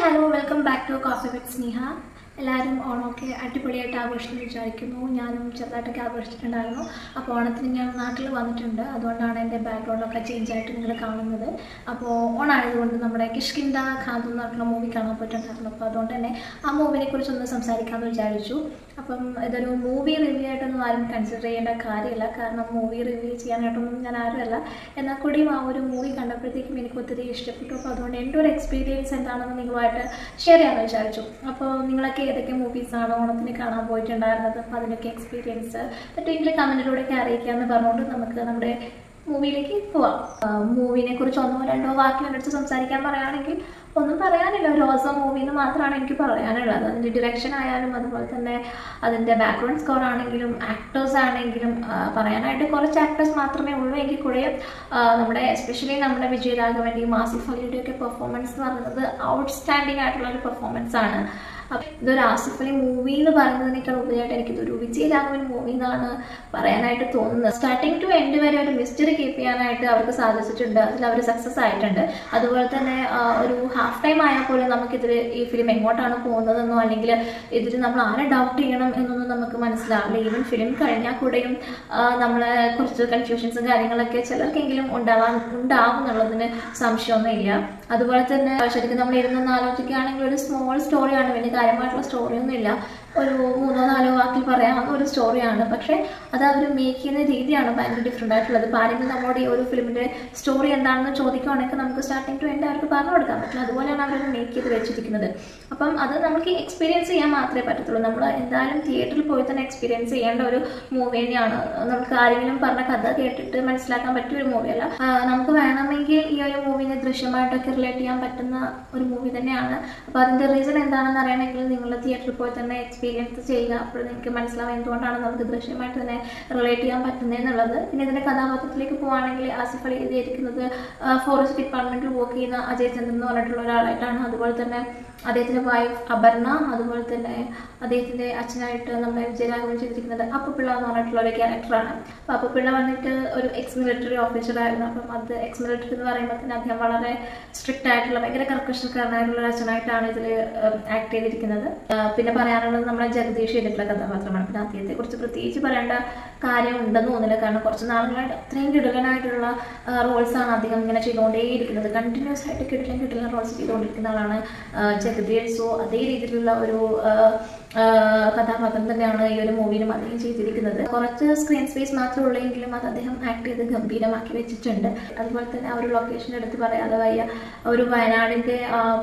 Hello welcome back to coffee with Sneha. എല്ലാവരും ഓണമൊക്കെ അടിപൊളിയായിട്ട് ആഘോഷിച്ചെന്ന് വിചാരിക്കുന്നു. ഞാനും ചെറുതായിട്ടൊക്കെ ആഘോഷിച്ചിട്ടുണ്ടായിരുന്നു. അപ്പോൾ ഓണത്തിന് ഞാൻ നാട്ടിൽ വന്നിട്ടുണ്ട്, അതുകൊണ്ടാണ് എൻ്റെ ബാക്ക്ഗ്രൗണ്ടൊക്കെ ചേഞ്ച് ആയിട്ട് നിങ്ങൾ കാണുന്നത്. അപ്പോൾ ഓണായതുകൊണ്ട് നമ്മുടെ കിഷ്കിന്ദ ഖാദു എന്ന് പറഞ്ഞിട്ടുള്ള മൂവി കാണാൻ പോയിട്ടുണ്ടായിരുന്നു. അപ്പോൾ അതുകൊണ്ട് തന്നെ ആ മൂവിനെ കുറിച്ചൊന്ന് സംസാരിക്കാമെന്ന് വിചാരിച്ചു. അപ്പം ഇതൊരു മൂവി റിവ്യൂ ആയിട്ടൊന്നും ആരും കൺസിഡർ ചെയ്യേണ്ട കാര്യമില്ല, കാരണം മൂവി റിവ്യൂ ചെയ്യാനായിട്ടൊന്നും ഞാൻ ആരുമല്ല. എന്നാൽ കൂടിയും ആ ഒരു മൂവി കണ്ടപ്പോഴത്തേക്കും എനിക്ക് ഒത്തിരി ഇഷ്ടപ്പെട്ടു. അപ്പോൾ അതുകൊണ്ട് എൻ്റെ ഒരു എക്സ്പീരിയൻസ് എന്താണെന്ന് നിങ്ങളുമായിട്ട് ഷെയർ ചെയ്യാമെന്ന് വിചാരിച്ചു. അപ്പോൾ നിങ്ങളൊക്കെ ഏതൊക്കെ മൂവീസാണ് ഓണത്തിന് കാണാൻ പോയിട്ടുണ്ടായിരുന്നത്, അപ്പോൾ അതിനൊക്കെ എക്സ്പീരിയൻസ് പറ്റുമെങ്കിൽ കമൻറ്റിലൂടെയൊക്കെ അറിയിക്കാമെന്ന് പറഞ്ഞുകൊണ്ട് നമുക്ക് നമ്മുടെ മൂവിയിലേക്ക് പോവാം. മൂവിനെ കുറിച്ച് ഒന്നോ രണ്ടോ വാക്കിനടുത്ത് സംസാരിക്കാൻ പറയുകയാണെങ്കിൽ ഒന്നും പറയാനില്ല. ഒരു ഓസം മൂവി എന്ന് മാത്രമാണ് എനിക്ക് പറയാനുള്ളത്. അതിൻ്റെ ഡിറക്ഷൻ ആയാലും അതുപോലെ തന്നെ അതിൻ്റെ ബാക്ക്ഗ്രൗണ്ട് സ്കോർ ആണെങ്കിലും ആക്ടേഴ്സ് ആണെങ്കിലും പറയാനായിട്ട് കുറച്ച് ആക്ടേഴ്സ് മാത്രമേ ഉള്ളൂ. എങ്കിൽ കൂടെ നമ്മുടെ എസ്പെഷ്യലി നമ്മുടെ വിജയരാഘവൻ്റെയും ആസിഫ് അലിയുടെയൊക്കെ പെർഫോമൻസ് എന്ന് പറയുന്നത് ഔട്ട്സ്റ്റാൻഡിങ് ആയിട്ടുള്ള ഒരു പെർഫോമൻസ് ആണ്. അപ്പം ഇതൊരു ആസിഫ് അലി മൂവി എന്ന് പറയുന്നതിനേക്കാൾ ഉപരിയായിട്ട് എനിക്കിതൊരു വിജയരാഘവൻ മൂവി എന്നാണ് പറയാനായിട്ട് തോന്നുന്നത്. സ്റ്റാർട്ടിങ് ടു എൻഡ് വരെ ഒരു മിസ്റ്ററി കീപ്പ് ചെയ്യാനായിട്ട് അവർക്ക് സാധിച്ചിട്ടുണ്ട്, അതിൽ അവർ സക്സസ് ആയിട്ടുണ്ട്. അതുപോലെ തന്നെ ഒരു ഹാഫ് ടൈം ആയാൽ പോലും നമുക്കിതിൽ ഈ ഫിലിം എങ്ങോട്ടാണ് പോകുന്നതെന്നോ അല്ലെങ്കിൽ ഇതിൽ നമ്മൾ ആരെ ഡൗട്ട് ചെയ്യണം എന്നൊന്നും നമുക്ക് മനസ്സിലാവില്ല. ഈവൻ ഫിലിം കഴിഞ്ഞാൽ കൂടെയും നമ്മളെ കുറച്ച് കൺഫ്യൂഷൻസും കാര്യങ്ങളൊക്കെ ചിലർക്കെങ്കിലും ഉണ്ടാവും എന്നുള്ളതിന് സംശയമൊന്നുമില്ല. അതുപോലെ തന്നെ ശരിക്കും നമ്മൾ ഇരുന്നൊന്ന് ആലോചിക്കുകയാണെങ്കിൽ ഒരു സ്മോൾ സ്റ്റോറിയാണ്, വലിയ കാര്യമായിട്ടുള്ള സ്റ്റോറിയൊന്നുമില്ല, ഒരു 3-4 വാക്കിൽ പറയാവുന്ന ഒരു സ്റ്റോറിയാണ്. പക്ഷേ അത് അവർ മേക്ക് ചെയ്യുന്ന രീതിയാണ് ഭയങ്കര ഡിഫറെൻ്റ് ആയിട്ടുള്ളത്. ഇപ്പോൾ ആരെങ്കിലും നമ്മുടെ ഈ ഒരു ഫിലിമിൻ്റെ സ്റ്റോറി എന്താണെന്ന് ചോദിക്കുകയാണെങ്കിൽ നമുക്ക് സ്റ്റാർട്ടിങ് ടു എൻഡ് അവർക്ക് പറഞ്ഞു കൊടുക്കാൻ പറ്റില്ല. അതുപോലെയാണ് അവർ മേക്ക് ചെയ്ത് വെച്ചിരിക്കുന്നത്. അപ്പം അത് നമുക്ക് എക്സ്പീരിയൻസ് ചെയ്യാൻ മാത്രമേ പറ്റത്തുള്ളൂ. നമ്മൾ എന്തായാലും തിയേറ്ററിൽ പോയി തന്നെ എക്സ്പീരിയൻസ് ചെയ്യേണ്ട ഒരു മൂവി തന്നെയാണ്. നമുക്ക് ആരെങ്കിലും പറഞ്ഞ കഥ കേട്ടിട്ട് മനസ്സിലാക്കാൻ പറ്റിയ ഒരു മൂവിയല്ല. നമുക്ക് വേണമെങ്കിൽ ഈ ഒരു മൂവിനെ ദൃശ്യമായിട്ടൊക്കെ റിലേറ്റ് ചെയ്യാൻ പറ്റുന്ന ഒരു മൂവി തന്നെയാണ്. അപ്പോൾ അതിൻ്റെ റീസൺ എന്താണെന്ന് അറിയണമെങ്കിൽ നിങ്ങൾ തിയേറ്ററിൽ പോയി തന്നെ എക്സ്പീരിയൻസ് ചെയ്യുക. അപ്പോൾ നിങ്ങൾക്ക് മനസ്സിലാവും എന്തുകൊണ്ടാണ് നമുക്ക് ദൃശ്യമായിട്ട് തന്നെ റിലേറ്റ് ചെയ്യാൻ പറ്റുന്നതെന്നുള്ളത്. പിന്നെ ഇതിൻ്റെ കഥാപാത്രത്തിലേക്ക് പോവുകയാണെങ്കിൽ ആസിഫ് അലി എഴുതിയിരിക്കുന്നത് ഫോറസ്റ്റ് ഡിപ്പാർട്ട്മെൻറ്റിൽ വർക്ക് ചെയ്യുന്ന അജയ് ചന്ദ്രൻ എന്ന് പറഞ്ഞിട്ടുള്ള ഒരാളായിട്ടാണ്. അതുപോലെ തന്നെ അദ്ദേഹത്തിൻ്റെ വൈഫ് അപർണ, അതുപോലെ തന്നെ അദ്ദേഹത്തിൻ്റെ അച്ഛനായിട്ട് നമ്മുടെ വിജയരാഘവൻ ചെയ്തിരിക്കുന്നത് അപ്പുപിള്ള എന്ന് പറഞ്ഞിട്ടുള്ള ഒരു ക്യാരക്ടറാണ്. അപ്പോൾ അപ്പുപിള്ള വന്നിട്ട് ഒരു എക്സ് മിലിറ്ററി ഓഫീസറായിരുന്നു. അപ്പം അത് എക്സ് മിലിറ്ററി എന്ന് പറയുമ്പോൾ തന്നെ അദ്ദേഹം വളരെ സ്ട്രിക്റ്റ് ആയിട്ടുള്ള ഭയങ്കര കർക്കശക്കാരനായിട്ടുള്ള ഒരു അച്ഛനായിട്ടാണ് ഇതിൽ ആക്ട് ചെയ്തിരിക്കുന്നത്. പിന്നെ പറയാനുള്ളത് നമ്മുടെ ജഗദീഷ് ചെയ്തിട്ടുള്ള കഥാപാത്രമാണ്. പിന്നെ അദ്ദേഹത്തെ കുറിച്ച് പ്രത്യേകിച്ച് പറയേണ്ട കാര്യം ഉണ്ടെന്ന് തോന്നില്ല, കാരണം കുറച്ച് നാളുകളായിട്ട് അത്രയും കിടിലനായിട്ടുള്ള റോൾസാണ് അദ്ദേഹം ഇങ്ങനെ ചെയ്തുകൊണ്ടേയിരിക്കുന്നത്. കണ്ടിന്യൂസ് ആയിട്ട് കിടിലൻ റോൾസ് ചെയ്തുകൊണ്ടിരിക്കുന്ന ആളാണ് ജഗദീഷ്. സോ അതേ രീതിയിലുള്ള ഒരു കഥാപാത്രം തന്നെയാണ് ഈ ഒരു മൂവിയിലും അദ്ദേഹം ചെയ്തിരിക്കുന്നത്. കുറച്ച് സ്ക്രീൻ സ്പേസ് മാത്രമേ ഉള്ളെങ്കിലും അത് അദ്ദേഹം ആക്ട് ചെയ്ത് ഗംഭീരമാക്കി വെച്ചിട്ടുണ്ട്. അതുപോലെ തന്നെ ആ ഒരു ലൊക്കേഷൻ എടുത്ത് പറയാതെ വയ്യ. ഒരു വയനാടിൻ്റെ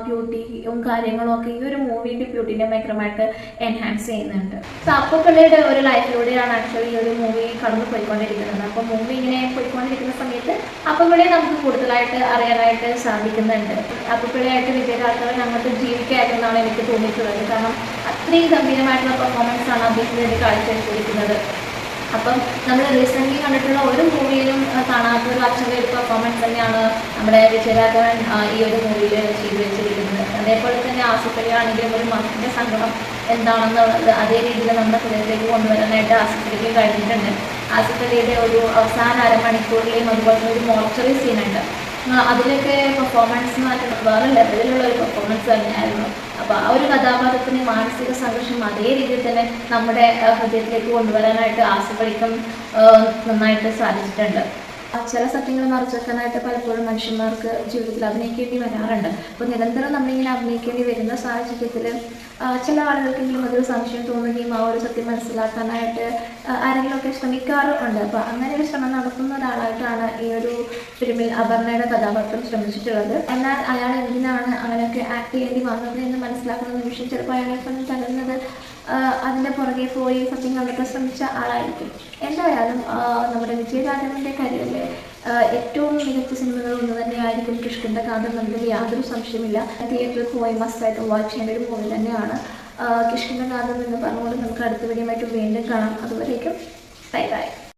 ബ്യൂട്ടിയും കാര്യങ്ങളും ഒക്കെ ഈ ഒരു മൂവിൻ്റെ ബ്യൂട്ടിനെ ഭയങ്കരമായിട്ട് എൻഹാൻസ് ചെയ്യുന്നുണ്ട്. സോ അപ്പുപിള്ളയുടെ ഒരു ലൈഫിലൂടെയാണ് ആക്ച്വലി ഈ ഒരു മൂവി കടന്നു പോയിക്കൊണ്ടിരിക്കുന്നത്. അപ്പോൾ മൂവി ഇങ്ങനെ പോയിക്കൊണ്ടിരിക്കുന്ന സമയത്ത് അപ്പുപിള്ളയെ നമുക്ക് കൂടുതലായിട്ട് അറിയാനായിട്ട് സാധിക്കുന്നുണ്ട്. അപ്പുപിള്ളയായിട്ട് വിജയരാഘവൻ അങ്ങോട്ട് ജീവിക്കായിരുന്നാണ് എനിക്ക് തോന്നിയിട്ടുള്ളത്. കാരണം അത്രയും ഗംഭീരമായിട്ടുള്ള പെർഫോമൻസ് ആണ് അദ്ദേഹത്തിന് വേണ്ടി കാഴ്ചവെച്ചിരിക്കുന്നത്. അപ്പം നമ്മൾ റീസെൻ്റ്ലി കണ്ടിട്ടുള്ള ഒരു മൂവിയിലും കാണാത്ത ഒരു അച്ഛൻ്റെ ഒരു പെർഫോമൻസ് തന്നെയാണ് നമ്മുടെ വിജയരാഘവൻ ഈ ഒരു മൂവിയിൽ ചെയ്തു വെച്ചിരിക്കുന്നത്. അതേപോലെ തന്നെ ആസിഫ് അലി ആണെങ്കിലും ഒരു മനുഷ്യൻ്റെ സങ്കടം എന്താണെന്നുള്ളത് അതേ രീതിയിൽ നമ്മുടെ ഹൃദയത്തിലേക്ക് കൊണ്ടുവരാനായിട്ട് ആസിഫ് അലിക്ക് കഴിഞ്ഞിട്ടുണ്ട്. ആസിഫ് അലിയുടെ ഒരു അവസാന അരമണിക്കൂറിലെയും അതുപോലെ തന്നെ ഒരു മോർച്ചറി സീനുണ്ട്. അതിലൊക്കെ പെർഫോമൻസ് എന്ന് പറഞ്ഞാൽ വേറെ ലെവലിലുള്ള ഒരു പെർഫോമൻസ് തന്നെയായിരുന്നു. അപ്പോൾ ആ ഒരു കഥാപാത്രത്തിന് മാനസിക സംഘർഷം അതേ രീതിയിൽ തന്നെ നമ്മുടെ ഹൃദയത്തിലേക്ക് കൊണ്ടുവരാനായിട്ട് ആസിഫ് അലിക്കും നന്നായിട്ട് സാധിച്ചിട്ടുണ്ട്. ചില സത്യങ്ങൾ മറിച്ചെടുക്കാനായിട്ട് പലപ്പോഴും മനുഷ്യന്മാർക്ക് ജീവിതത്തിൽ അഭിനയിക്കേണ്ടി വരാറുണ്ട്. അപ്പോൾ നിരന്തരം നമ്മളിങ്ങനെ അഭിനയിക്കേണ്ടി വരുന്ന സാഹചര്യത്തിൽ ചില ആളുകൾക്കെങ്കിലും അതൊരു സംശയം തോന്നുകയും ആ ഒരു സത്യം മനസ്സിലാക്കാനായിട്ട് ആരെങ്കിലുമൊക്കെ ശ്രമിക്കാറുണ്ട്. അപ്പോൾ അങ്ങനെ ഒരു ശ്രമം നടത്തുന്ന ഒരാളായിട്ടാണ് ഈ ഒരു ഫിലിമിൽ അപർണയുടെ കഥാപാത്രം ശ്രമിച്ചിട്ടുള്ളത്. എന്നാൽ അയാൾ എന്തിനാണ് അങ്ങനെയൊക്കെ ആക്ട് ചെയ്യേണ്ടി വന്നത് എന്ന് മനസ്സിലാക്കുന്ന നിമിഷം ചിലപ്പോൾ അയാളെ കൊണ്ട് തരുന്നത് അതിൻ്റെ പുറകെ പോയി സത്യം കണ്ടെത്താൻ ശ്രമിച്ച ആളായിരിക്കും. എന്തായാലും നമ്മുടെ വിജയരാഘവൻ്റെ കരിയറിലെ ഏറ്റവും മികച്ച സിനിമകൾ ഒന്ന് തന്നെയായിരിക്കും കിഷ്കിന്ദ ഖാദു എന്നതിൽ യാതൊരു സംശയമില്ല. തിയേറ്ററിൽ പോയി മസ്റ്റായിട്ട് വാച്ച് ചെയ്യേണ്ട ഒരു മൂവി തന്നെയാണ് കിഷ്കിന്ദ ഖാദു എന്ന് പറഞ്ഞുകൊണ്ട് നമുക്ക് അടുത്ത വീഡിയോയുമായിട്ട് വീണ്ടും കാണാം. അതുവരേക്കും ബൈ ബൈ.